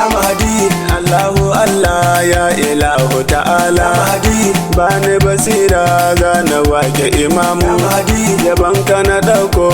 Yamahadi, Allahu Allah ya ilahu ta'ala, Yamahadi, bani basira gane wake imamu, Yamahadi, yabanka na dauko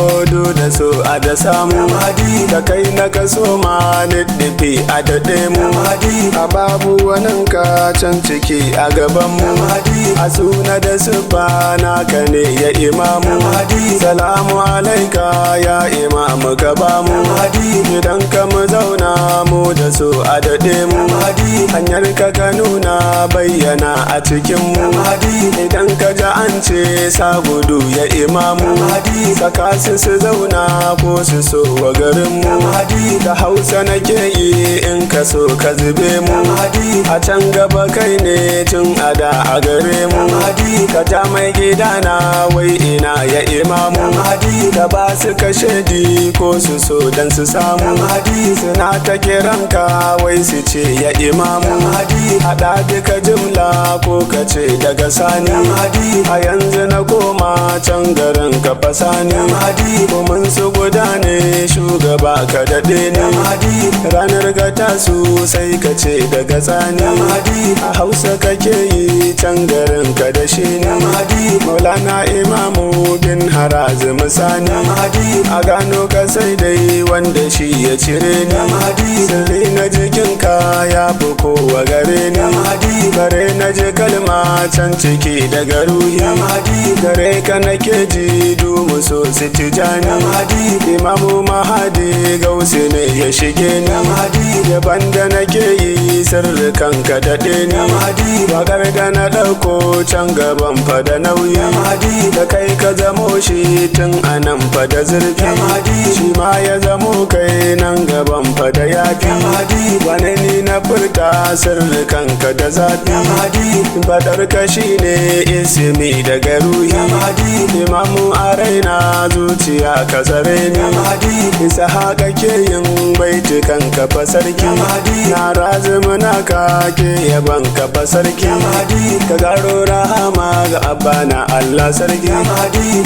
da so a da samu, Yamahadi, da kai na kaso ma niddifi a daɗe mu, Yamahadi, a babu waninka can ciki a gabanmu, Yamahadi, a suna da siffa naka ne ya imamu, Yamahadi, salamu alaika ya imamu gabamu, Yamahadi, idan ka mu zauna mu da so a daɗe mu, Yamahadi, hanyar ka nuna bayyana a cikin mu, Yamahadi, idan ka ji an ce sa gudu ya imamu, Yamahadi, saka su zauna ko su so wa garin mu, Yamahadi, da hausa nake yi in ka so ka zube mu, Yamahadi, a can gaba kai ne tun ada a gare mu, Yamahadi, ka ja mai gida na wai ina ya imamu, Yamahadi, da ba su kashe di ko su so dan su samu, Yamahadi, suna ta kiranka wai su ce ya imamu, Yamahadi, haɗa duka jimla ko ka ce daga sani, Yamahadi, a yanzu na koma can garin ka fasani, Yamahadi, mun su guda ne shugaba ka daɗe ne, Yamahadi, ranar ga tasu sai ka ce daga tsani, Yamahadi, a hausa kake yi can garin ka da shi ne, Yamahadi, maulana imamu bin harazi musani, Yamahadi, a gano ka sai dai wanda shi ya cire ni, Yamahadi, sirri na jikinka ya fi kowa gare ni, Yamahadi, gare na ji kalma can ciki daga ruhi, Yamahadi, gare ka nake ji dumu so su tijani, Yamahadi, imamu mahadi gausi ne ya shige ni, Yamahadi, yaban da nake yi sirrikan ka daɗe ni, Yamahadi, bakar da na ɗauko can gaban fada nauyi, Yamahadi, da kai ka zamo shi tun anan fada zurfi, Yamahadi, shi ma ya zamo kai nan gaban fada yafi, Yamahadi, wani ni na furta sirrikan ka da zafi, Yamahadi, fadar ka shi ne ismi daga ruhi, Yamahadi, imamu a raina zuciya ka tsare ni, Yamahadi, isa haka ke yin baitukan ka fa sarki, Yamahadi, na razumi na ka ke yaban ka fa sarki, Yamahadi, ka garo rahama ga abana Allah sarki, Yamahadi,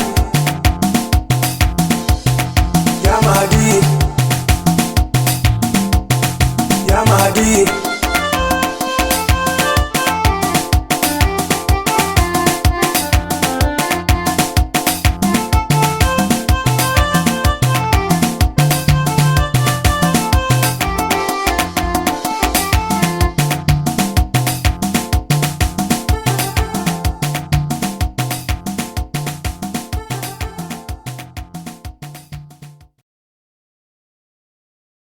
Yamahadi, Yamahadi.